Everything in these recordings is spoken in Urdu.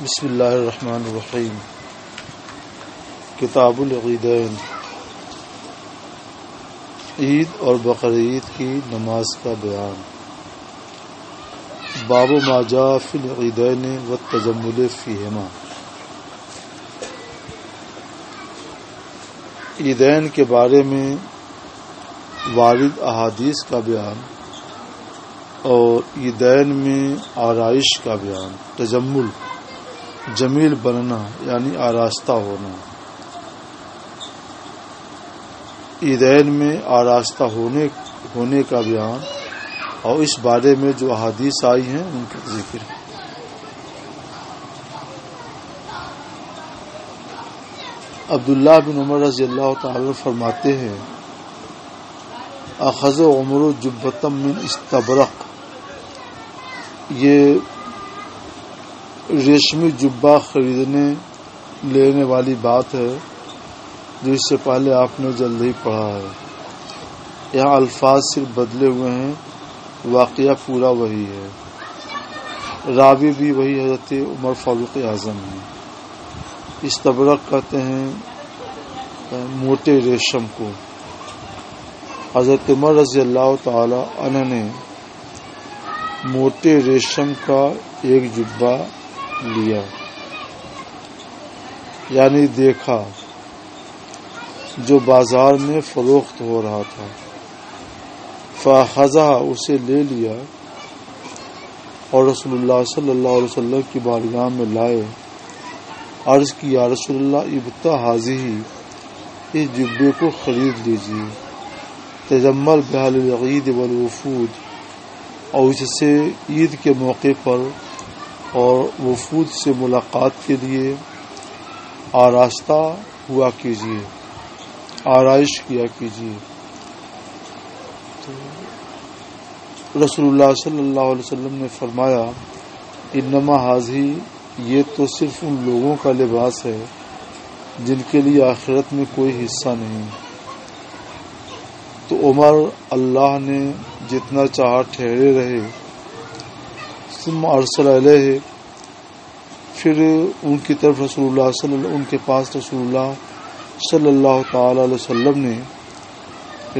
بسم اللہ الرحمن الرحیم۔ کتاب العیدین، عید اور بقرعید کی نماز کا بیان۔ باب ما جاء فی العیدین والتجمل فیہما۔ عیدین کے بارے میں وارد احادیث کا بیان اور عیدین میں آرائش کا بیان۔ تجمل جمیل بننا یعنی آراستہ ہونا۔ عیدین میں آراستہ ہونے کا بیان اور اس بارے میں جو احادیث آئی ہیں ان کا ذکر۔ عبداللہ بن عمر رضی اللہ تعالی فرماتے ہیں اخذ عمر جبۃ من استبرق، یہ ریشمی جبہ خریدنے لینے والی بات ہے جو اس سے پہلے آپ نے جلد ہی پڑھا ہے۔ یہاں الفاظ صرف بدلے ہوئے ہیں، واقعہ پورا وہی ہے، راوی بھی وہی حضرت عمر فاروق اعظم ہیں۔ استبرق کہتے ہیں موٹے ریشم کو۔ حضرت عمر رضی اللہ تعالی عنہ نے موٹے ریشم کا ایک جبہ لیا، یعنی دیکھا، جو بازار میں فروخت ہو رہا تھا۔ فاخذها، اسے لے لیا اور رسول اللہ صلی اللہ علیہ وسلم کی بارگاہ میں لائے۔ عرض کی یا رسول اللہ ابتع هذه، اس جبے کو خرید لیجیے، تجمل بها للعید والوفود، اور اس سے عید کے موقع پر اور وفود سے ملاقات کے لیے آراستہ ہوا کیجیے، آرائش کیا کیجیے۔ رسول اللہ صلی اللہ علیہ وسلم نے فرمایا انما ھذہ، یہ تو صرف ان لوگوں کا لباس ہے جن کے لیے آخرت میں کوئی حصہ نہیں۔ تو عمر اللہ نے جتنا چاہا ٹھہرے رہے۔ ثم ارسل علیہ، پھر ان کی طرف ان کے پاس رسول اللہ صلی اللہ تعالی علیہ وسلم نے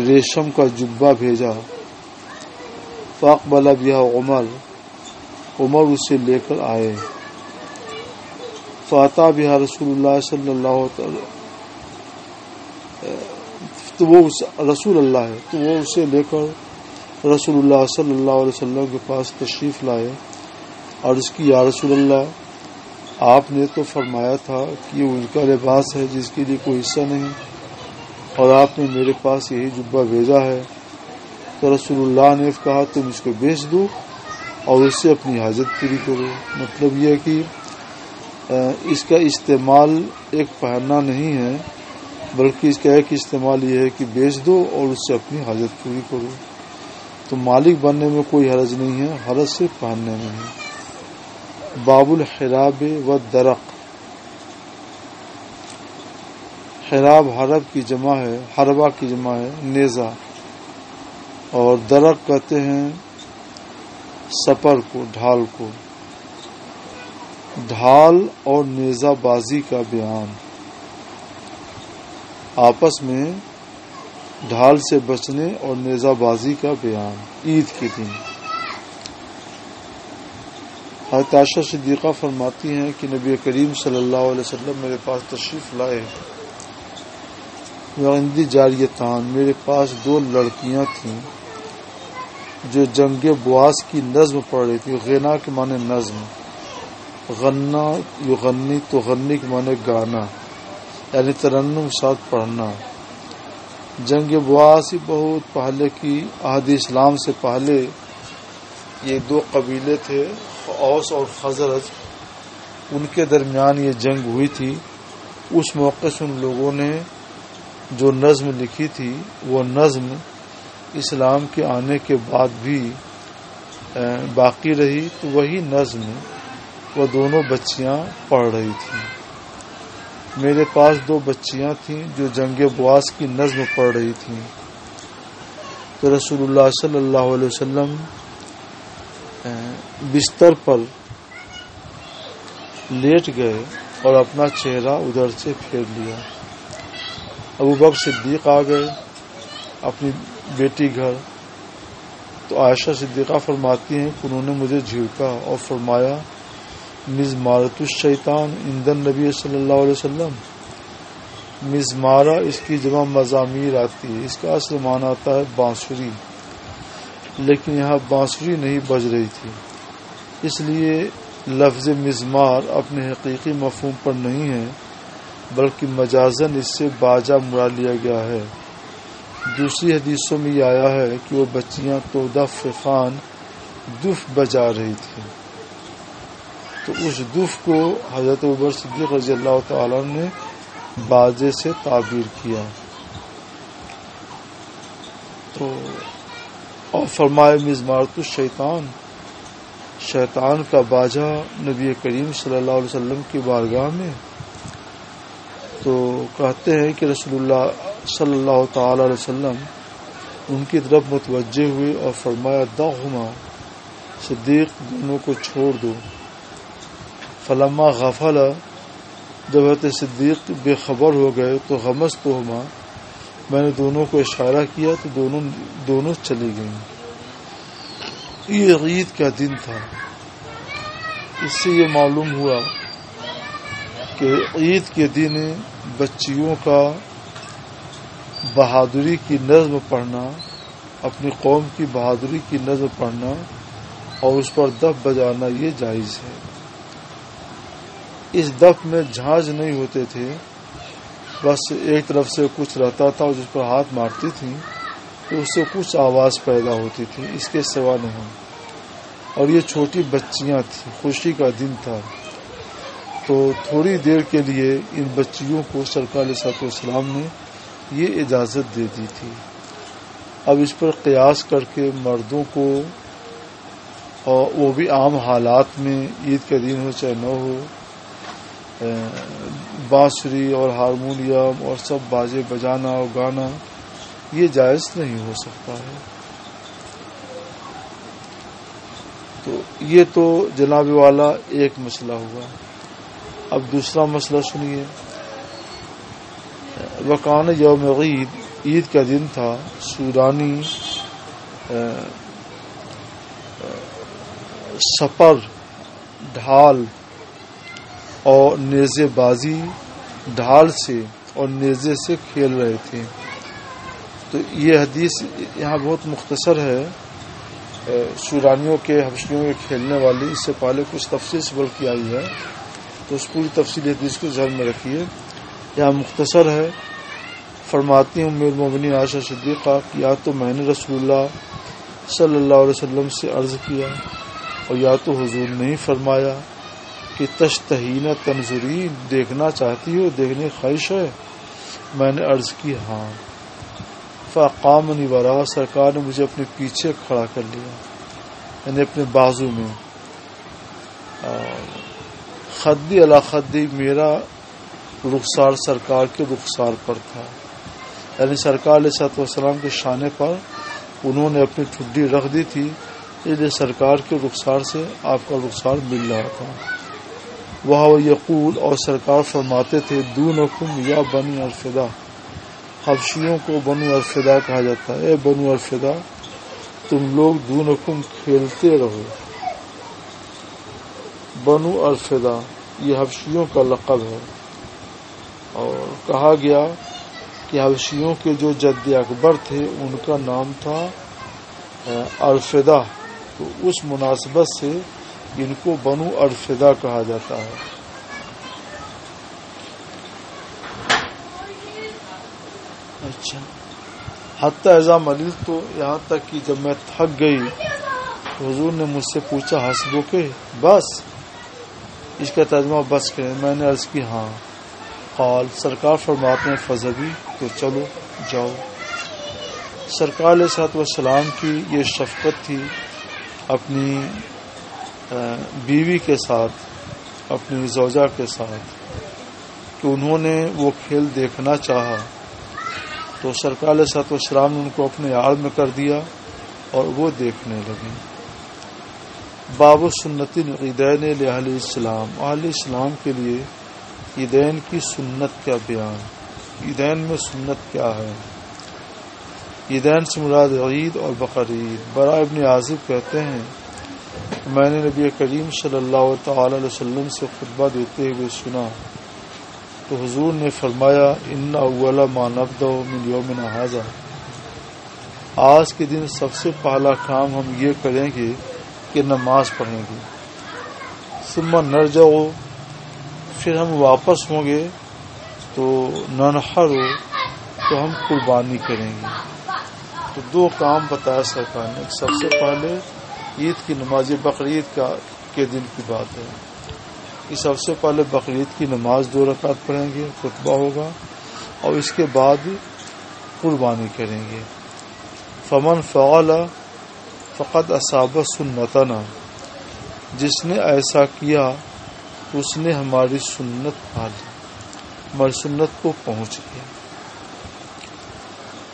ریشم کا جبہ بھیجا۔ فاقبل بها عمر اسے لے کر آئے۔ فاتا بها رسول اللہ صلی اللہ تعالی، تو وہ رسول اللہ ہے، تو وہ اسے لے کر رسول اللہ صلی اللہ علیہ وسلم کے پاس تشریف لائے اور اس کی یا رسول اللہ، آپ نے تو فرمایا تھا کہ یہ ان کا لباس ہے جس کے لیے کوئی حصہ نہیں، اور آپ نے میرے پاس یہی جبہ بھیجا ہے۔ تو رسول اللہ نے کہا تم اس کو بیچ دو اور اس سے اپنی حاجت پوری کرو۔ مطلب یہ ہے کہ اس کا استعمال ایک پہننا نہیں ہے، بلکہ اس کا ایک استعمال یہ ہے کہ بیچ دو اور اس سے اپنی حاجت پوری کرو۔ تو مالک بننے میں کوئی حرج نہیں ہے، حرج صرف پہننے میں ہے۔ باب الحراب والدرق، حراب حرب کی جمع ہے، حربہ کی جمع ہے نیزہ، اور درق کہتے ہیں سپر کو، ڈھال کو۔ ڈھال اور نیزہ بازی کا بیان، آپس میں ڈھال سے بچنے اور نیزہ بازی کا بیان عید کے دن۔ حضرت عائشہ صدیقہ فرماتی ہیں کہ نبی کریم صلی اللہ علیہ وسلم میرے پاس تشریف لائے۔ عندی جاریتان، میرے پاس دو لڑکیاں تھیں جو جنگ بواس کی نظم پڑھ رہی تھی۔ غنا کے معنی نظم، غنا یغنی، تو غنی کے معنی گانا، یعنی ترنم ساتھ پڑھنا۔ جنگ بواس بہت پہلے کی، عہد اسلام سے پہلے یہ دو قبیلے تھے، اوس اور خزرج، ان کے درمیان یہ جنگ ہوئی تھی۔ اس موقع سے ان لوگوں نے جو نظم لکھی تھی وہ نظم اسلام کے آنے کے بعد بھی باقی رہی، تو وہی نظم وہ دونوں بچیاں پڑھ رہی تھیں۔ میرے پاس دو بچیاں تھیں جو جنگ بواس کی نظم پڑھ رہی تھیں۔ تو رسول اللہ صلی اللہ علیہ وسلم بستر پر لیٹ گئے اور اپنا چہرہ ادھر سے پھیر لیا۔ ابو بکر صدیق آ گئے اپنی بیٹی گھر، تو عائشہ صدیقہ فرماتی ہیں کہ انہوں نے مجھے جھڑکا اور فرمایا مزمارۃ الشیطان عند النبی صلی اللہ علیہ وسلم۔ مزمارہ اس کی جمع مزامیر آتی ہے، اس کا اصل معنی آتا ہے بانسری، لیکن یہاں بانسری نہیں بج رہی تھی، اس لیے لفظ مزمار اپنے حقیقی مفہوم پر نہیں ہے بلکہ مجازن اس سے باجا مراد لیا گیا ہے۔ دوسری حدیثوں میں یہ آیا ہے کہ وہ بچیاں تودف خان دف بجا رہی تھیں، تو اس دف کو حضرت ابوبکر صدیق رضی اللہ تعالیٰ نے باجے سے تعبیر کیا۔ تو اور فرمائے مزمارۃ الشیطان، شیطان کا باجا نبی کریم صلی اللہ علیہ وسلم کی بارگاہ میں۔ تو کہتے ہیں کہ رسول اللہ صلی اللہ تعالی علیہ وسلم ان کی طرف متوجہ ہوئے اور فرمایا دعہما، صدیق دونوں کو چھوڑ دو۔ فلما غفل، جب حضرت صدیق بے خبر ہو گئے تو غمزتہما، میں نے دونوں کو اشارہ کیا تو دونوں چلی گئیں۔ یہ عید کا دن تھا، اس سے یہ معلوم ہوا کہ عید کے دن بچیوں کا بہادری کی نظم پڑھنا، اپنی قوم کی بہادری کی نظم پڑھنا اور اس پر دف بجانا یہ جائز ہے۔ اس دف میں جھانج نہیں ہوتے تھے، بس ایک طرف سے کچھ رہتا تھا اور جس پر ہاتھ مارتی تھیں تو اس سے کچھ آواز پیدا ہوتی تھی، اس کے سوا نہیں۔ اور یہ چھوٹی بچیاں تھیں، خوشی کا دن تھا، تو تھوڑی دیر کے لیے ان بچیوں کو سرکار علیہ الصلوۃ والسلام نے یہ اجازت دے دی تھی۔ اب اس پر قیاس کر کے مردوں کو، اور وہ بھی عام حالات میں، عید کا دن ہو چاہے نہ ہو، بانسری اور ہارمونیم اور سب بازے بجانا اور گانا یہ جائز نہیں ہو سکتا ہے۔ تو یہ تو جناب والا ایک مسئلہ ہوا۔ اب دوسرا مسئلہ سنیے۔ وکان یوم عید، عید کا دن تھا، سورانی سپر، ڈھال اور نیزے بازی، ڈھال سے اور نیزے سے کھیل رہے تھے۔ تو یہ حدیث یہاں بہت مختصر ہے، سورانیوں کے، حبشیوں کے کھیلنے والی، اس سے پہلے کچھ تفصیل سے بلکہ آئی ہے، تو اس پوری تفصیل حدیث کو ذہن میں رکھیے، یہاں مختصر ہے۔ فرماتی ہوں ام المومنین عائشہ صدیقہ، یا تو میں نے رسول اللہ صلی اللہ علیہ وسلم سے عرض کیا اور یا تو حضور نے ہی فرمایا کہ تشتہین تنظرین، دیکھنا چاہتی ہو، دیکھنے کی خواہش ہے؟ میں نے عرض کی ہاں۔ فاقامنی ورا، سرکار نے مجھے اپنے پیچھے کھڑا کر لیا، یعنی اپنے بازو میں، خدی علی خدی، میرا رخسار سرکار کے رخسار پر تھا، یعنی سرکار علیہ الصلوۃ والسلام کے شانے پر انہوں نے اپنی ٹھڈی رکھ دی تھی، اس لیے سرکار کے رخسار سے آپ کا رخسار مل رہا تھا۔ وہ یقول، اور سرکار فرماتے تھے دونکم یا بنی ارفدا، حبشیوں کو بنو ارفدا کہا جاتا ہے، اے بنو ارفدا تم لوگ دونکم کھیلتے رہو۔ بنو ارفدا یہ حبشیوں کا لقب ہے، اور کہا گیا کہ حبشیوں کے جو جد اکبر تھے ان کا نام تھا ارفدا، تو اس مناسبت سے ان کو بنو ارفدا کہا جاتا ہے۔ اچھا، حتی اذا مللت، تو یہاں تک کہ جب میں تھک گئی تو حضور نے مجھ سے پوچھا حسبو کے، بس؟ اس کا ترجمہ بس کرے؟ میں نے عرض کی ہاں۔ قال، سرکار فرماتے ہیں فذهبی، تو چلو جاؤ۔ سرکار علیہ الصلوۃ والسلام کی یہ شفقت تھی اپنی بیوی کے ساتھ، اپنی زوجہ کے ساتھ، کہ انہوں نے وہ کھیل دیکھنا چاہا تو سرکار علیہ الصلوۃ والسلام نے ان کو اپنے آڑ میں کر دیا اور وہ دیکھنے لگے۔ باب سنت العیدین لأہل اسلام، اہل اسلام کے لیے عیدین کی سنت کا بیان۔ عیدین میں سنت کیا ہے؟ عیدین سے مراد عید اور بقرعید۔ براء ابن عازب کہتے ہیں میں نے نبی کریم صلی اللہ تعالی علیہ وسلم سے خطبہ دیتے ہوئے سنا تو حضور نے فرمایا ان اول ما نبدأ من یومنا ھذا، آج کے دن سب سے پہلا کام ہم یہ کریں گے کہ نماز پڑھیں گے، ثم نرجع، پھر ہم واپس ہوں گے تو ننحر، تو ہم قربانی کریں گے۔ تو دو کام بتایا سرکار نے، سب سے پہلے عید کی نماز، یہ بقرعید کے دن کی بات ہے کہ سب سے پہلے بقرعید کی نماز 2 رکعت پڑھیں گے، خطبہ ہوگا، اور اس کے بعد قربانی کریں گے۔ فمن فعل فقد اصاب سنتنا، جس نے ایسا کیا اس نے ہماری سنت پا لی، ہماری سنت کو پہنچ گیا۔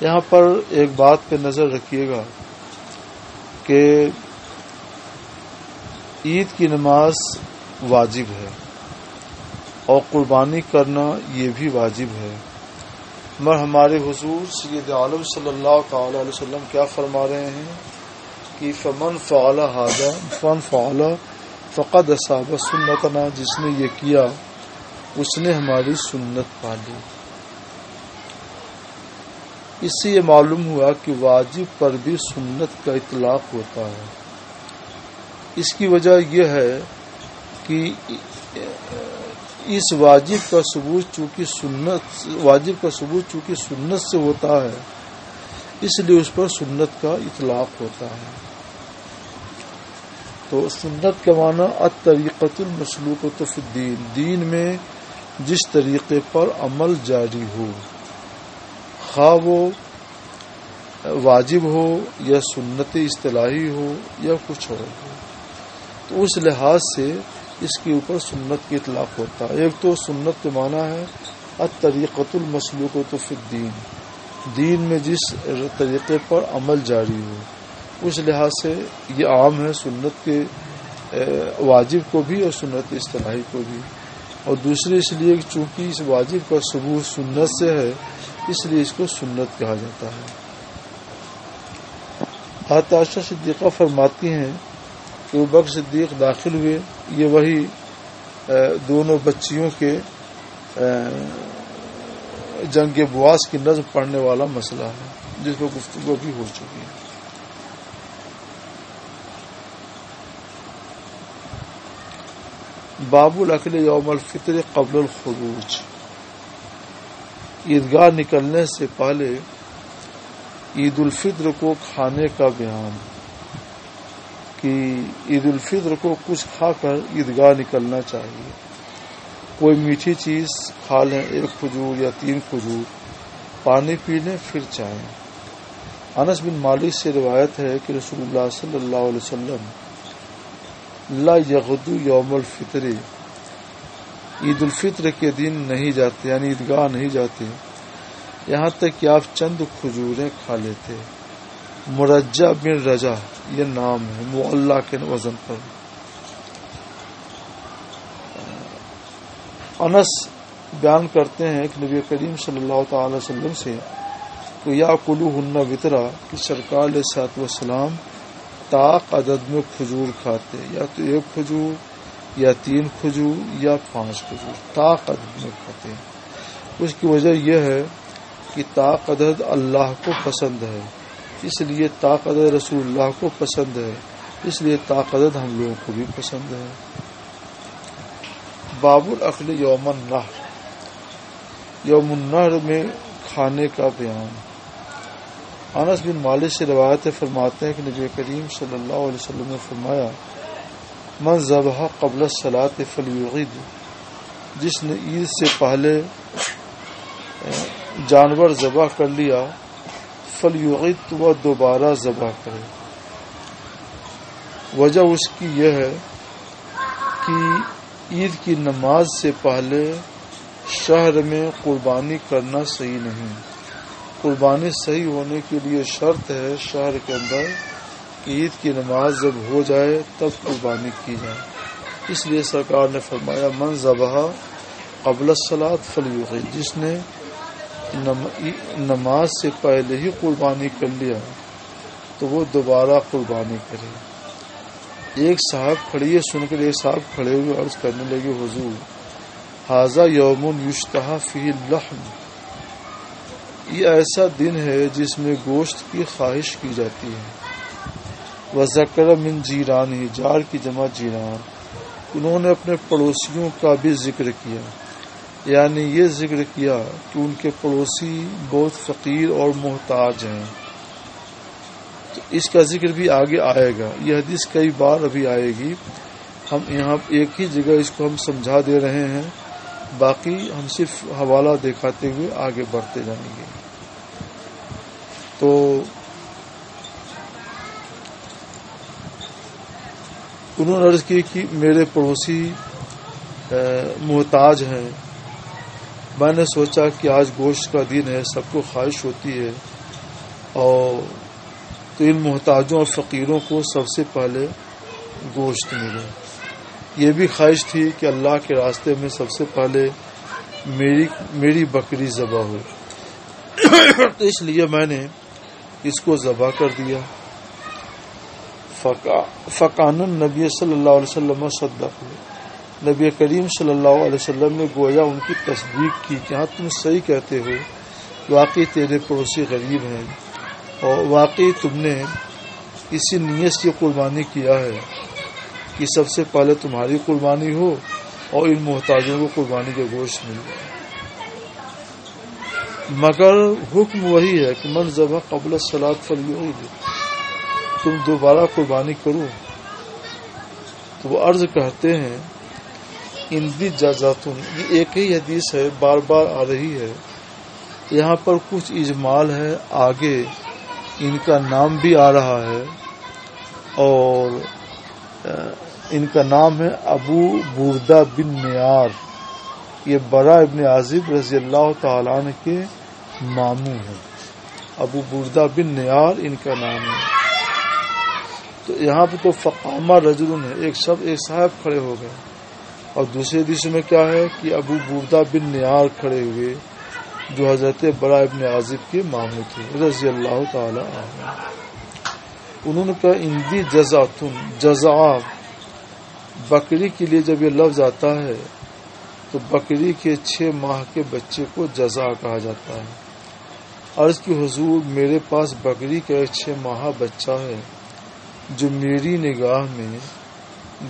یہاں پر ایک بات پہ نظر رکھیے گا کہ عید کی نماز واجب ہے اور قربانی کرنا یہ بھی واجب ہے، مگر ہمارے حضور سید عالم صلی اللہ تعالی علیہ وسلم کیا فرما رہے ہیں کہ فمن فعل ھذا فمن فعل فقد اصاب سنتنا، جس نے یہ کیا اس نے ہماری سنت پا لی۔ اس سے یہ معلوم ہوا کہ واجب پر بھی سنت کا اطلاق ہوتا ہے۔ اس کی وجہ یہ ہے کہ اس واجب کا ثبوت چونکہ سنت سے ہوتا ہے، اس لیے اس پر سنت کا اطلاق ہوتا ہے۔ تو سنت کا معنی الطریقۃ المسلوکۃ فی الدین، دین میں جس طریقے پر عمل جاری ہو، خواہ وہ واجب ہو یا سنت اصطلاحی ہو یا کچھ اور ہو، تو اس لحاظ سے اس کے اوپر سنت کی اطلاق ہوتا ہے۔ ایک تو سنت کے معنی ہے الطریقۃ المسلوکۃ فی الدین، دین میں جس طریقے پر عمل جاری ہو، اس لحاظ سے یہ عام ہے، سنت کے واجب کو بھی اور سنت اصطلاحی کو بھی۔ اور دوسرے اس لیے کہ چونکہ اس واجب کا ثبوت سنت سے ہے، اس لیے اس کو سنت کہا جاتا ہے۔ حضرت عائشہ صدیقہ فرماتی ہیں کہ ابوبکر صدیق داخل ہوئے، یہ وہی دونوں بچیوں کے جنگ بواس کی نظم پڑھنے والا مسئلہ ہے جس پر گفتگو بھی ہو چکی ہے۔ باب الاکل یوم الفطر قبل الخروج، عیدگاہ نکلنے سے پہلے عید الفطر کو کھانے کا بیان، کہ عید الفطر کو کچھ کھا کر عیدگاہ نکلنا چاہیے، کوئی میٹھی چیز کھا لیں، 1 کھجور یا 3 کھجور، پانی پی لیں، پھر چائیں۔ انس بن مالک سے روایت ہے کہ رسول اللہ صلی اللہ علیہ وسلم لا یغدو یوم الفطر، عید الفطر کے دن نہیں جاتے، یعنی عیدگاہ نہیں جاتے، یہاں تک کہ آپ چند کھجوریں کھا لیتے۔ مرجع بن رجع یہ نام ہے، معلّہ کے وزن پر۔ انس بیان کرتے ہیں کہ نبی کریم صلی اللہ تعالی وسلم سے تو یاکلوہن وطرا، کہ سرکار علیہ الصلوۃ والسلام طاق عدد میں کھجور کھاتے، یا تو 1 کھجور یا 3 کھجور یا 5 کھجور، طاق عدد میں کھاتے ہیں۔ اس کی وجہ یہ ہے کہ طاق عدد اللہ کو پسند ہے، اس لیے طاق عدد رسول اللہ کو پسند ہے، اس لیے طاق عدد ہم لوگوں کو بھی پسند ہے۔ باب الاکل یوم النحر، یوم النحر میں کھانے کا بیان۔ انس بن مالک سے روایت فرماتے ہیں کہ نبی کریم صلی اللہ علیہ وسلم نے فرمایا من ذبح قبل الصلاۃ فلیعید، جس نے عید سے پہلے جانور ذبح کر لیا، فلیعید، تو وہ دوبارہ ذبح کرے۔ وجہ اس کی یہ ہے کہ عید کی نماز سے پہلے شہر میں قربانی کرنا صحیح نہیں۔ قربانی صحیح ہونے کے لیے شرط ہے شہر کے اندر عید کی نماز جب ہو جائے تب قربانی کی جائے۔ اس لیے سرکار نے فرمایا من ذبح قبل الصلاۃ فلیغی، جس نے نماز سے پہلے ہی قربانی کر لیا تو وہ دوبارہ قربانی کرے۔ ایک صاحب کھڑی ہے، سن کر ایک صاحب کھڑے ہوئے عرض کرنے لگے حضور ھذا یوم یشتہی فیہ اللحم، یہ ایسا دن ہے جس میں گوشت کی خواہش کی جاتی ہے۔ وذکر من جیرانہ، جار کی جمع جیران، انہوں نے اپنے پڑوسیوں کا بھی ذکر کیا، یعنی یہ ذکر کیا کہ ان کے پڑوسی بہت فقیر اور محتاج ہیں۔ تو اس کا ذکر بھی آگے آئے گا، یہ حدیث کئی بار ابھی آئے گی، ہم یہاں ایک ہی جگہ اس کو ہم سمجھا دے رہے ہیں، باقی ہم صرف حوالہ دکھاتے ہوئے آگے بڑھتے جائیں گے۔ تو انہوں نے عرض کی کہ میرے پڑوسی محتاج ہیں، میں نے سوچا کہ آج گوشت کا دن ہے، سب کو خواہش ہوتی ہے، اور تو ان محتاجوں اور فقیروں کو سب سے پہلے گوشت ملے۔ یہ بھی خواہش تھی کہ اللہ کے راستے میں سب سے پہلے میری بکری ذبح ہو، تو اس لیے میں نے اس کو ذبح کر دیا۔ فکان النبی صلی اللہ علیہ وسلم صدق، نبی کریم صلی اللہ علیہ وسلم نے گویا ان کی تصدیق کی کہ ہاں تم صحیح کہتے ہو، واقعی تیرے پڑوسی غریب ہیں، اور واقعی تم نے اسی نیت سے قربانی کیا ہے کہ سب سے پہلے تمہاری قربانی ہو اور ان محتاجوں کو قربانی کے گوشت مل جائے۔ مگر حکم وہی ہے کہ من ذبح قبل الصلاۃ فلیعید، تم دوبارہ قربانی کرو۔ تو وہ عرض کرتے ہیں اندی جزاتن، یہ ایک ہی حدیث ہے، بار بار آ رہی ہے، یہاں پر کچھ اجمال ہے، آگے ان کا نام بھی آ رہا ہے، اور ان کا نام ہے ابو بردہ بن نیار، یہ برا ابن عازب رضی اللہ تعالیٰ عنہ کے ماموں ہیں، ابو بردہ بن نیار ان کا نام ہے۔ تو یہاں پہ تو فقامہ رجل ہے، ایک صاحب کھڑے ہو گئے، اور دوسرے حدیث میں کیا ہے کہ ابو بردہ بن نیار کھڑے ہوئے جو حضرت برا ابن عازب کے ماموں تھے رضی اللہ تعالی عنہ۔ انہوں نے کہا اندی جزاتن، جزا بکری کے لیے جب یہ لفظ آتا ہے تو بکری کے 6 ماہ کے بچے کو جزا کہا جاتا ہے۔ عرض کی حضور میرے پاس بکری کا 6 ماہ بچہ ہے جو میری نگاہ میں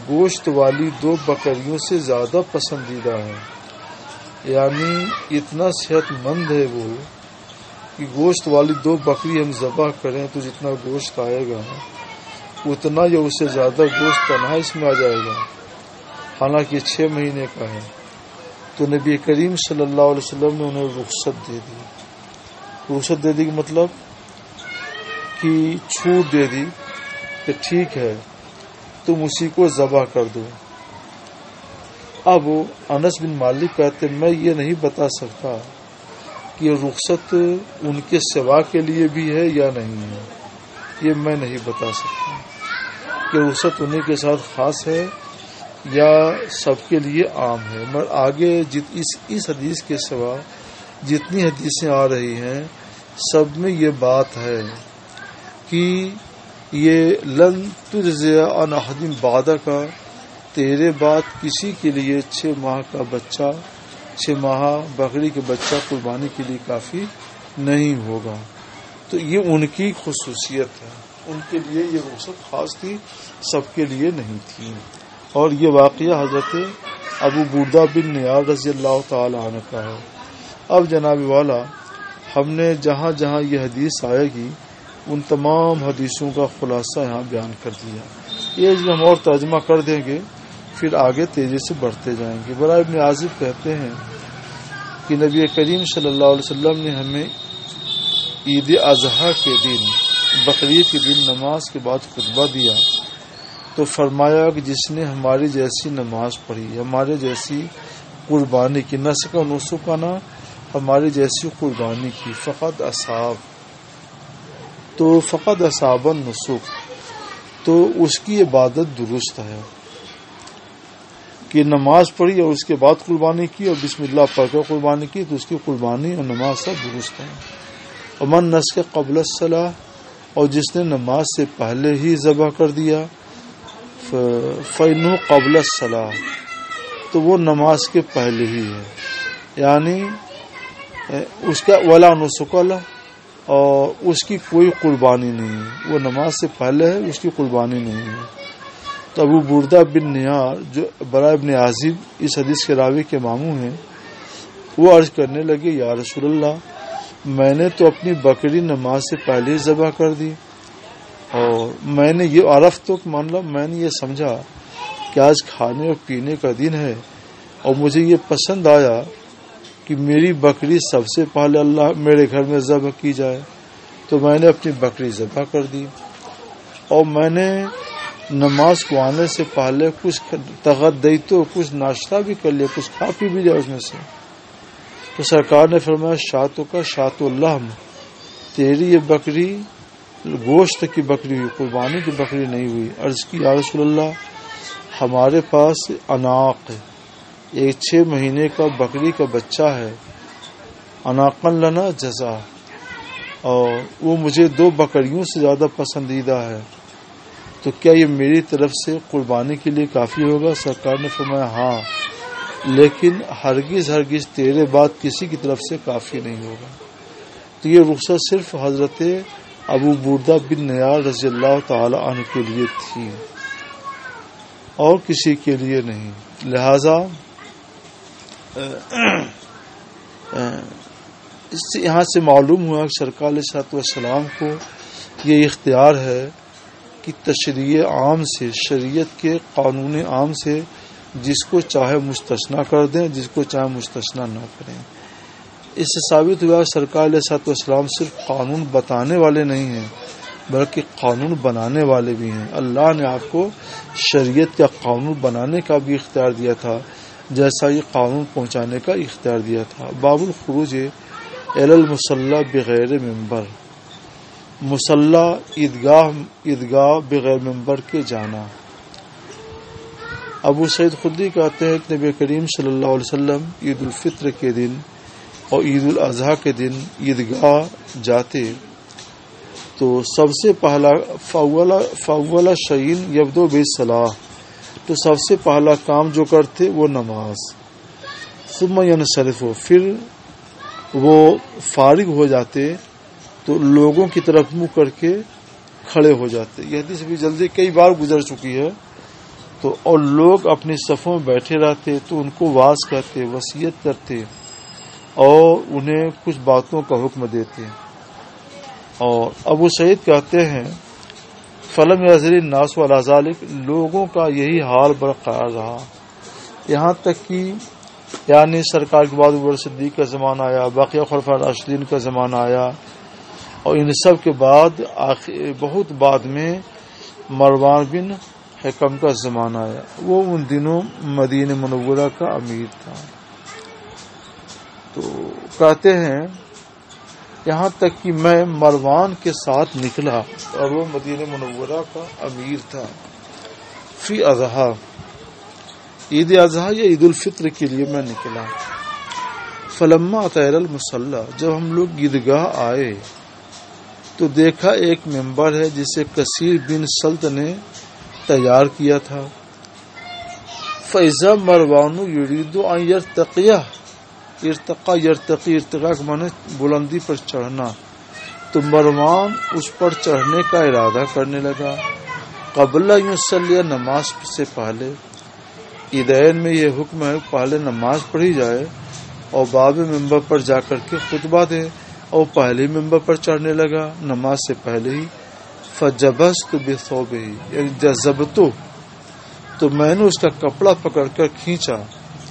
گوشت والی 2 بکریوں سے زیادہ پسندیدہ ہے، یعنی اتنا صحت مند ہے وہ کہ گوشت والی 2 بکری ہم ذبح کریں تو جتنا گوشت آئے گا اتنا یا اس سے زیادہ گوشت تنہا اس میں آ جائے گا، حالانکہ یہ 6 مہینے کا ہے۔ تو نبی کریم صلی اللہ علیہ وسلم نے انہیں رخصت دے دی۔ رخصت دے دی کا مطلب کہ چھوٹ دے دی کہ ٹھیک ہے تم اسی کو ذبح کر دو۔ اب انس بن مالک کہتے میں یہ نہیں بتا سکتا کہ یہ رخصت ان کے سوا کے لیے بھی ہے یا نہیں ہے، یہ میں نہیں بتا سکتا کہ رخصت انہیں کے ساتھ خاص ہے یا سب کے لیے عام ہے، مگر آگے اس حدیث کے سوا جتنی حدیثیں آ رہی ہیں سب میں یہ بات ہے کہ یہ لن تجزی عن احد بعد کا، تیرے بعد کسی کے لیے 6 ماہ کا بچہ، 6 ماہ بکری کے بچہ قربانی کے لیے کافی نہیں ہوگا۔ تو یہ ان کی خصوصیت ہے، ان کے لیے یہ رخصت خاص تھی، سب کے لیے نہیں تھی۔ اور یہ واقعہ حضرت ابو بردہ بن نیار رضی اللہ تعالی عنہ کا ہے۔ اب جناب والا ہم نے جہاں جہاں یہ حدیث آئے گی ان تمام حدیثوں کا خلاصہ یہاں بیان کر دیا، یہ جو ہم اور ترجمہ کر دیں گے پھر آگے تیزی سے بڑھتے جائیں گے۔ برا ابن عازب کہتے ہیں کہ نبی کریم صلی اللہ علیہ وسلم نے ہمیں عید اضحیٰ کے دن، بقرعید کے دن نماز کے بعد خطبہ دیا تو فرمایا کہ جس نے ہماری جیسی نماز پڑھی، ہمارے جیسی قربانی کی، نسک و نسکانہ ہماری جیسی قربانی کی، فقط اصاب، تو فقط اصاب النسک، تو اس کی عبادت درست ہے کہ نماز پڑھی اور اس کے بعد قربانی کی اور بسم اللہ پڑھ کر قربانی کی تو اس کی قربانی اور نماز سب درست ہے. ومن نسک قبل الصلاۃ، اور جس نے نماز سے پہلے ہی ذبح کر دیا، فَإِنَّهُ قبل الصلاۃ، تو وہ نماز کے پہلے ہی ہے، یعنی اس کا ولا نسک اور اس کی کوئی قربانی نہیں ہے، وہ نماز سے پہلے ہے، اس کی قربانی نہیں ہے. تو ابو بردہ بن نیار جو برا ابن عازب اس حدیث کے راوی کے ماموں ہیں، وہ عرض کرنے لگے یا رسول اللہ، میں نے تو اپنی بکری نماز سے پہلے ہی ذبح کر دی، اور میں نے یہ عرف تو میں نے یہ سمجھا کہ آج کھانے اور پینے کا دن ہے، اور مجھے یہ پسند آیا کہ میری بکری سب سے پہلے اللہ میرے گھر میں ذبح کی جائے، تو میں نے اپنی بکری ذبح کر دی، اور میں نے نماز کو آنے سے پہلے کچھ تغدی تو کچھ ناشتہ بھی کر لیا، کچھ کھا پی بھی لیا اس میں سے. تو سرکار نے فرمایا شاتوں کا شات اللحم، تیری یہ بکری گوشت کی بکری ہوئی، قربانی کی بکری نہیں ہوئی. عرض کی یا رسول اللہ، ہمارے پاس اناق ایک 6 مہینے کا بکری کا بچہ ہے، اناقن لنا جزا، اور وہ مجھے 2 بکریوں سے زیادہ پسندیدہ ہے، تو کیا یہ میری طرف سے قربانی کے لیے کافی ہوگا؟ سرکار نے فرمایا ہاں، لیکن ہرگز تیرے بعد کسی کی طرف سے کافی نہیں ہوگا. تو یہ رخصت صرف حضرت ابو بردہ بن نیار رضی اللہ تعالی عنہ کے لیے تھی اور کسی کے لیے نہیں. لہذا اس سے یہاں سے معلوم ہوا کہ سرکار علیہ الصلوۃ والسلام کو یہ اختیار ہے کہ تشریع عام سے، شریعت کے قانون عام سے جس کو چاہے مستثنا کر دیں، جس کو چاہے مستثنا نہ کریں. اس سے ثابت ہوا سرکار علیہ الصلوۃ والسلام صرف قانون بتانے والے نہیں ہیں بلکہ قانون بنانے والے بھی ہیں. اللہ نے آپ کو شریعت کا قانون بنانے کا بھی اختیار دیا تھا جیسا یہ قانون پہنچانے کا اختیار دیا تھا. باب الخروج الی المصلی بغیر منبر، مصلی عیدگاہ بغیر منبر کے جانا. ابو سعید خدری کہتے ہیں کہ نبی کریم صلی اللہ علیہ وسلم عید الفطر کے دن اور عید الاضحیٰ کے دن عیدگاہ جاتے تو سب سے پہلا فاول شعین یبدو بالصلاۃ، تو سب سے پہلا کام جو کرتے وہ نماز. ثم ینصرف، پھر وہ فارغ ہو جاتے تو لوگوں کی طرف منہ کر کے کھڑے ہو جاتے. یہ حدیث بھی جلدی کئی بار گزر چکی ہے. تو اور لوگ اپنی صفوں میں بیٹھے رہتے تو ان کو واعظ کرتے، وصیت کرتے اور انہیں کچھ باتوں کا حکم دیتے. اور ابو سعید کہتے ہیں فلم یزل الناس علی ذلک، لوگوں کا یہی حال برقرار رہا یہاں تک کہ یعنی سرکار کے بعد ابو بکر صدیق کا زمانہ آیا، باقی خلفاء راشدین کا زمانہ آیا، اور ان سب کے بعد بہت بعد میں مروان بن حکم کا زمانہ آیا. وہ ان دنوں مدینہ منورہ کا امیر تھا. تو کہتے ہیں یہاں تک کہ میں مروان کے ساتھ نکلا اور وہ مدینہ منورہ کا امیر تھا. فی اضحیٰ، عید اضحیٰ یا عید الفطر کے لیے میں نکلا. فلما اتینا المصلی، جب ہم لوگ عیدگاہ آئے تو دیکھا ایک ممبر ہے جسے کثیر بن سلط نے تیار کیا تھا. فَإِذَا مَرْوَانُ يُرِيدُ أَن يَرْتَقِيَ، ارتقا کا معنی بلندی پر چڑھنا. تو مروان اس پر چڑھنے کا ارادہ کرنے لگا. قبل یصلی، نماز سے پہلے. عیدین میں یہ حکم ہے پہلے نماز پڑھی جائے اور بعد میں ممبر پر جا کر کے خطبہ دے، اور پہلے ممبر پر چڑھنے لگا نماز سے پہلے ہی. فجبست بثوبہ، یعنی جذبتو، تو میں نے اس کا کپڑا پکڑ کر کھینچا.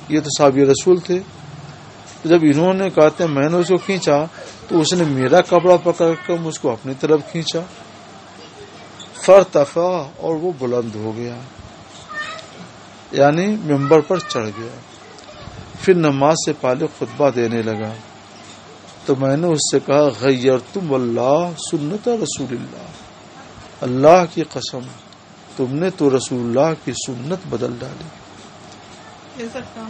یہ تو صحابی رسول تھے. جب انہوں نے کہتے ہیں میں نے اس کو کھینچا تو اس نے میرا کپڑا پکڑ کر مجھ کو اپنی طرف کھینچا. فارتفع، اور وہ بلند ہو گیا یعنی ممبر پر چڑھ گیا. پھر نماز سے پہلے خطبہ دینے لگا. تو میں نے اس سے کہا غیرتم واللہ سنت رسول اللہ، اللہ کی قسم تم نے تو رسول اللہ کی سنت بدل ڈالی.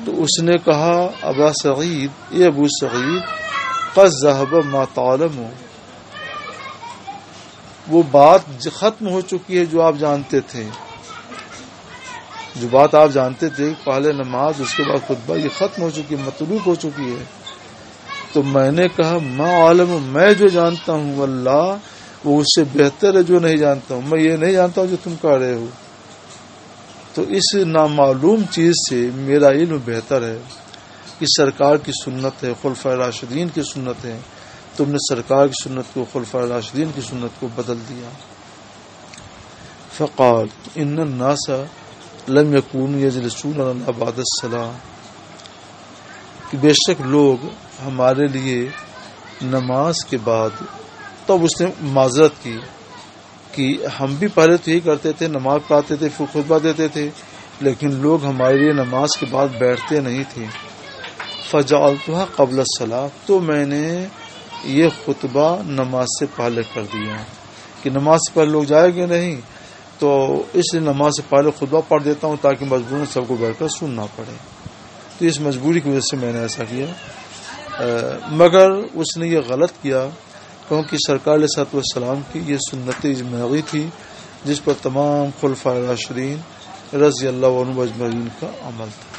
تو اس نے کہا ابا سعید، اے ابو سعید، قد ذهب ما تعلم، وہ بات ختم ہو چکی ہے جو آپ جانتے تھے، جو بات آپ جانتے تھے، پہلے نماز اس کے بعد خطبہ، یہ ختم ہو چکی ہے، مطلوب ہو چکی ہے. تو میں نے کہا ما عالم، میں جو جانتا ہوں واللہ وہ اس سے بہتر ہے جو نہیں جانتا ہوں. میں یہ نہیں جانتا ہوں جو تم کہہ رہے ہو، تو اس نامعلوم چیز سے میرا علم بہتر ہے. کہ سرکار کی سنت ہے، خلفائے راشدین کی سنت ہے، تم نے سرکار کی سنت کو، خلفائے راشدین کی سنت کو بدل دیا. فقال ان الناس لم يكونوا يجلسون لنا بعد الصلاة، کہ بے شک لوگ ہمارے لیے نماز کے بعد، تب اس نے معذرت کی کہ ہم بھی پہلے تو یہی کرتے تھے، نماز پڑھاتے تھے پھر خطبہ دیتے تھے، لیکن لوگ ہمارے لیے نماز کے بعد بیٹھتے نہیں تھے. فجعلتها قبل الصلاة، تو میں نے یہ خطبہ نماز سے پہلے کر دیا کہ نماز سے پہلے لوگ جائیں گے نہیں، تو اس لیے نماز سے پہلے خطبہ پڑھ دیتا ہوں تاکہ مجبوراً سب کو بیٹھ کر سننا پڑے. تو اس مجبوری کی وجہ سے میں نے ایسا کیا. مگر اس نے یہ غلط کیا کیونکہ سرکار علیہ الصلوۃ والسلام کی یہ سنت اجماعی تھی جس پر تمام خلفائے راشدین رضی اللہ عنہم اجمعین کا عمل تھا.